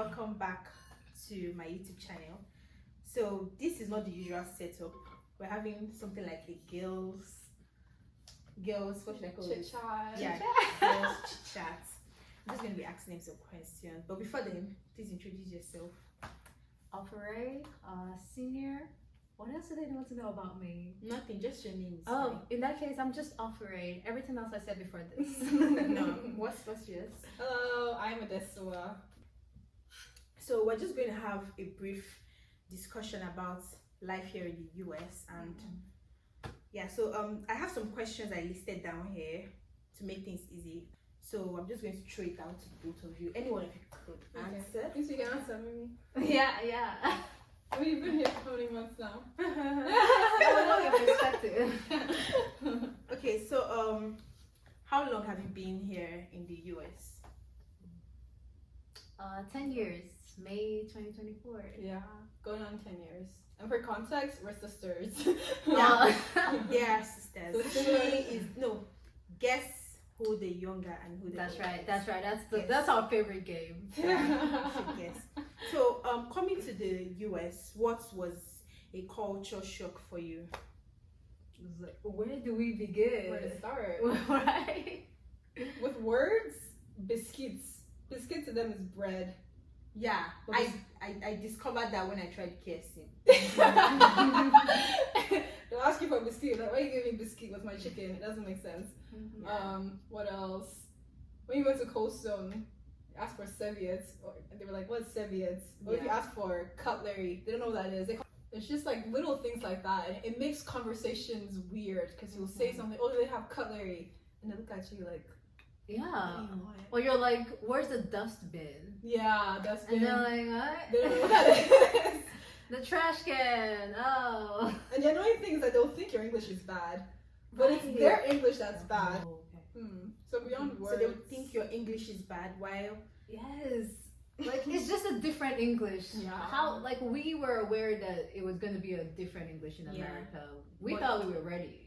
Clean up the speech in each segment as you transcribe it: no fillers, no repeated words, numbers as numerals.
welcome back to my YouTube channel. So this is not the usual setup. We're having something like a girls, what should I call it? Chit chat. Yeah, girls chit chat. I'm just going to be asking them some questions. But before then, please introduce yourself. Operator, senior. What else do they want to know about me? Nothing, just your name. Oh, in that case, I'm just Operator. Everything else I said before this. No, what's yours? Hello, I'm Adesua. So we're just going to have a brief discussion about life here in the US, and yeah, so I have some questions I listed down here to make things easy. So I'm just going to throw it out to both of you. Anyone of you could answer. Please you can answer me. yeah. We've been here for 20 months now. I know your perspective. Okay, so how long have you been here in the US? 10 years. May 2024. Yeah, going on 10 years. And for context, we're sisters. Yeah, sisters. So She is guess who the younger and who the That's older right. is. That's right. Yes. That's our favorite game. Yeah, you should guess. So coming to the US, what was a culture shock for you? It's like, where do we begin? Where to start? Right. With words, biscuits. Biscuit to them is bread. Yeah, What I discovered that when I tried KFC. They'll ask you for a biscuit. Like, why you give me biscuit with my chicken? It doesn't make sense. Yeah. What else? When you went to Cold Stone, you asked for serviettes, and they were like, "What's serviettes?" Or if you Yeah. ask for cutlery, they don't know what that is. It's just like little things like that, and it makes conversations weird because you'll say something, "Oh, they have cutlery," and they look at you like, Yeah. "What do you want?" Or you're like, where's the dustbin? Yeah, that's And they're like, what? they don't know what that is. The trash can. Oh. And the annoying thing is that they'll think your English is bad, but it's Right. their English that's bad. Oh, okay. So beyond words, So they would think your English is bad while Yes. Like it's just a different English. Yeah. How like we were aware that it was gonna be a different English in Yeah. America. We But- thought we were ready.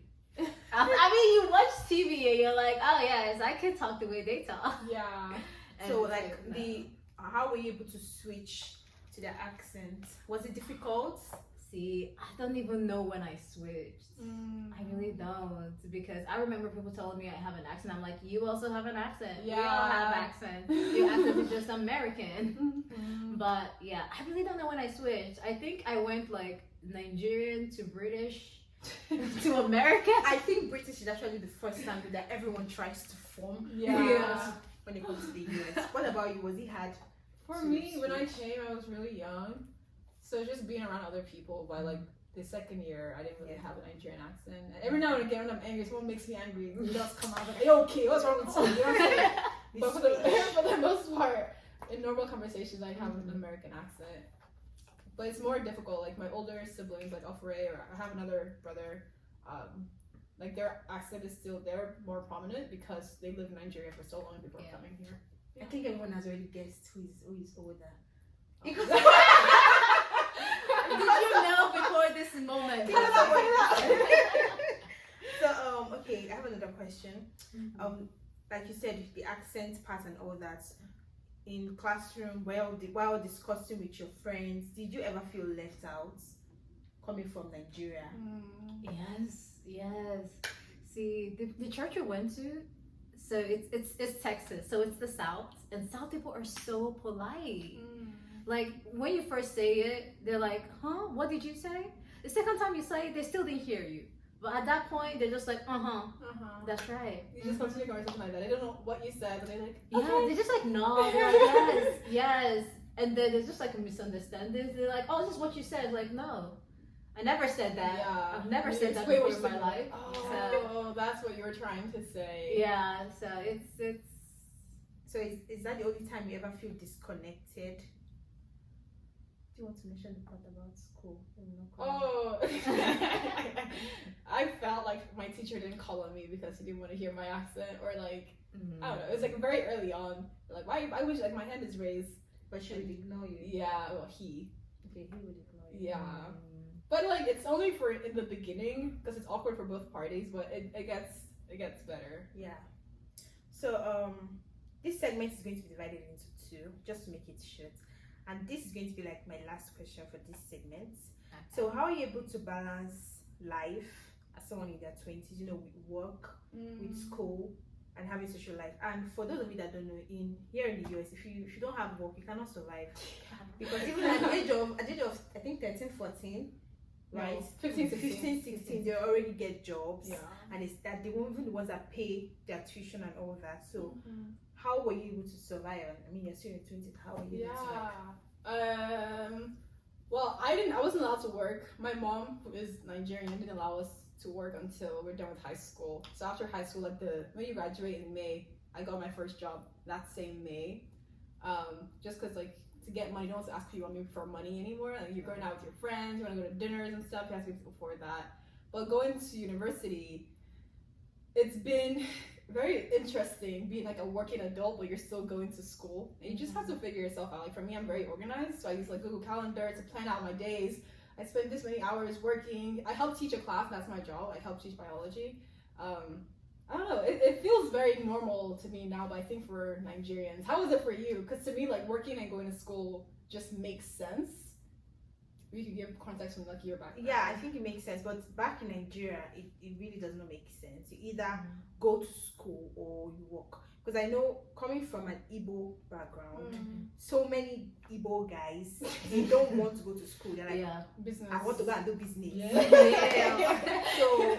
I mean, you watch TV and you're like, oh yes, I can talk the way they talk. yeah. And so it's like no. how were you able to switch to the accent? Was it difficult? See, I don't even know when I switched. I really don't, because I remember people telling me I have an accent. I'm like, you also have an accent. We all have Yeah. accents. Your accent is just American. Mhm. But yeah, I really don't know when I switched. I think I went like Nigerian to British to American. I think British is actually the first language that everyone tries to form. Yeah. When it comes to the US. What about you? Was it hard? For me, when I came, I was really young, so just being around other people. By like the second year, I didn't really have a Nigerian accent. And every now and again, when I'm angry, someone makes me angry. It does come out like, "Hey, okay, what's wrong with you?" You know what I'm saying? But for the most part, in normal conversations, I have an American accent. But it's more difficult. Like my older siblings, like Ofre, or I have another brother. Like their accent is still they're more prominent because they lived in Nigeria for so long before coming here. I think everyone has already guessed who is older. Did you know before this moment? So okay, I have another question. Like you said, the accent part and all that. In classroom, while discussing with your friends, did you ever feel left out coming from Nigeria? Yes. See, the church we went to, so it's Texas, so it's the South, and South people are so polite. Like when you first say it, they're like, "Huh? What did you say?" The second time you say it, they still didn't hear you. But at that point, they're just like, that's right. You just continue a conversation like that. They don't know what you said, but they're like, Yeah, okay. they just like nod. They're like, yes. And then there's just like a misunderstanding. They're like, oh, this is what you said. Like, no, I never said that. Yeah. I've never You said that explain before what in you my said, life. Oh, that's what you were trying to say. Yeah, so it's. So is that the only time you ever feel disconnected? Do you want to mention the part about school? Oh, I felt like my teacher didn't call on me because he didn't want to hear my accent, or like I don't know. It was like very early on. Like why would you, like my hand is raised, But she would ignore you. Yeah, well he. Okay, he would ignore you. Yeah, but like it's only for in the beginning because it's awkward for both parties, but it gets better. Yeah. So this segment is going to be divided into two, just to make it short. and this is going to be like my last question for this segment. So how are you able to balance life as someone in their 20s, you know, with work, with school, and having social life? And for those of you that don't know, here in the US, if you don't have work, you cannot survive. Because even at the age of I think 13, 14, right? No, 15, 16, they already get jobs. Yeah. And it's that they won't even the ones that pay their tuition and all that. So how were you able to survive? I mean, you're still in 20s. How were you able to survive? Well, I wasn't allowed to work. My mom, who is Nigerian, didn't allow us to work until we're done with high school. So after high school, like when you graduate in May, I got my first job that same May. Just because like to get money, you don't have to ask people for money anymore. Like you're going out with your friends, you want to go to dinners and stuff. You have to get before that. But going to university, it's been very interesting being like a working adult, but you're still going to school. And you just have to figure yourself out. Like for me, I'm very organized, so I use like Google Calendar to plan out my days. I spend this many hours working. I help teach a class. That's my job. I help teach biology. I don't know. It feels very normal to me now, but I think for Nigerians, how is it for you? Because to me, like working and going to school just makes sense. You can give context from like your background. Yeah, I think it makes sense. But back in Nigeria, it really does not make sense. You either go to school or you work. Because I know coming from an Igbo background, so many Igbo guys, they don't want to go to school. They're like, business. I want to go and do business. Yeah. So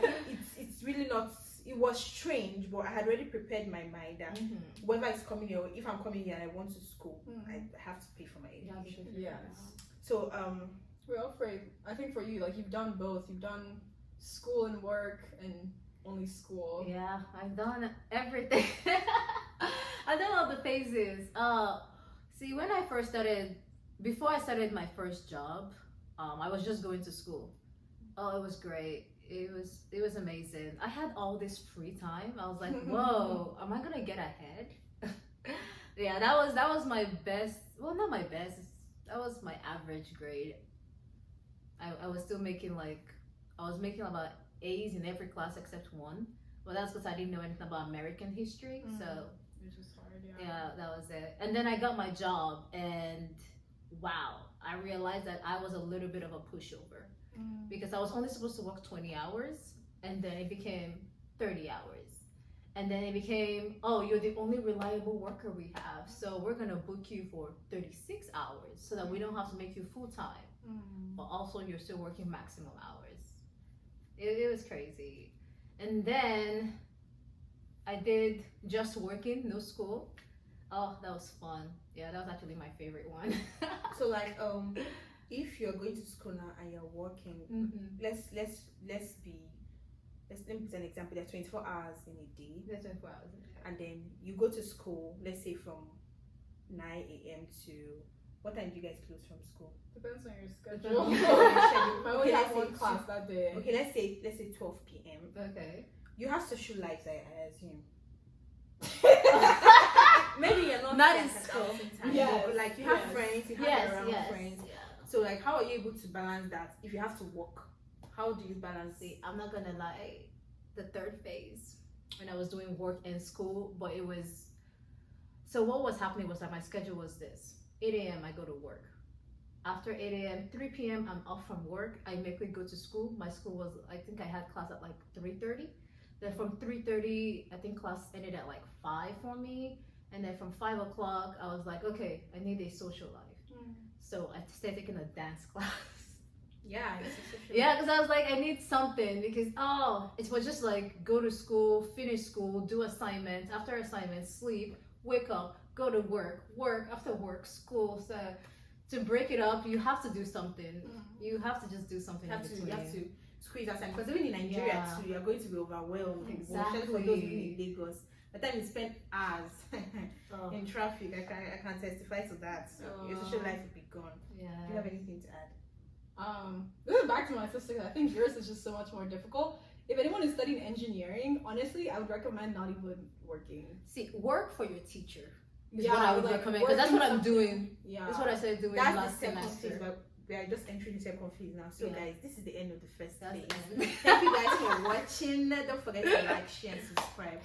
it's really not. It was strange, but I had already prepared my mind that whether it's coming here, or if I'm coming here and I want to school, I have to pay for my education. Yes. So we're all afraid. I think for you, like you've done both. You've done school and work, and only school. Yeah, I've done everything. I've done all the phases. See, when I first started, before I started my first job, I was just going to school. Oh, it was great. It was amazing. I had all this free time. I was like, whoa, am I gonna get ahead? Yeah, that was my best. Well, not my best. That was my average grade. I was still making making about A's in every class except one. But that's because I didn't know anything about American history. So Which was hard, yeah, that was it. And then I got my job, and wow, I realized that I was a little bit of a pushover. Because I was only supposed to work 20 hours, and then it became 30 hours. And then it became, oh, you're the only reliable worker we have, so we're gonna book you for 36 hours so that we don't have to make you full-time. But also you're still working maximum hours. It was crazy. And then I did just working, no school. Oh, that was fun. Yeah, that was actually my favorite one. so like if you're going to school now and you're working, let me put an example. There's 24 hours in a day. There's 24 hours in a day. And then you go to school, let's say from 9 a.m. to what time do you guys close from school? Depends on your schedule. I only have one class that day. Okay, let's say 12 p.m. Okay. You have social lives, I assume. Maybe you're not in school. Yes, but like you have friends, you have around friends. Yeah. So like, how are you able to balance that if you have to work? How do you balance it? I'm not gonna lie, the third phase when I was doing work in school, but it was, so what was happening was that my schedule was this: 8 a.m. I go to work. After 8 a.m., 3 p.m. I'm off from work. I immediately go to school. My school was, I think I had class at like 3:30. Then from 3:30, I think class ended at like 5 for me. And then from 5 o'clock, I was like, okay, I need a social life. So I started taking a dance class. Yeah, yeah, because I was like, I need something, because it was just like go to school, finish school, do assignments, after assignments, sleep, wake up, go to work, after work, school. So to break it up, you have to do something. You have to just do something. You have to squeeze that time, because even in Nigeria too, you're going to be overwhelmed. Exactly. For those in Lagos, by the time you spend hours in traffic, I can testify to that. So your social life will be gone. Yeah. Do you have anything to add? This is back to my sister. I think yours is just so much more difficult. If anyone is studying engineering, honestly, I would recommend not even working. See, work for your teacher is what I would recommend, because that's what I'm doing. Yeah, that's what I started doing that's last the second semester. phase, but we are just entering the second phase now. So guys, this is the end of the first phase. That's Thank you guys for watching. Don't forget to like, share, and subscribe.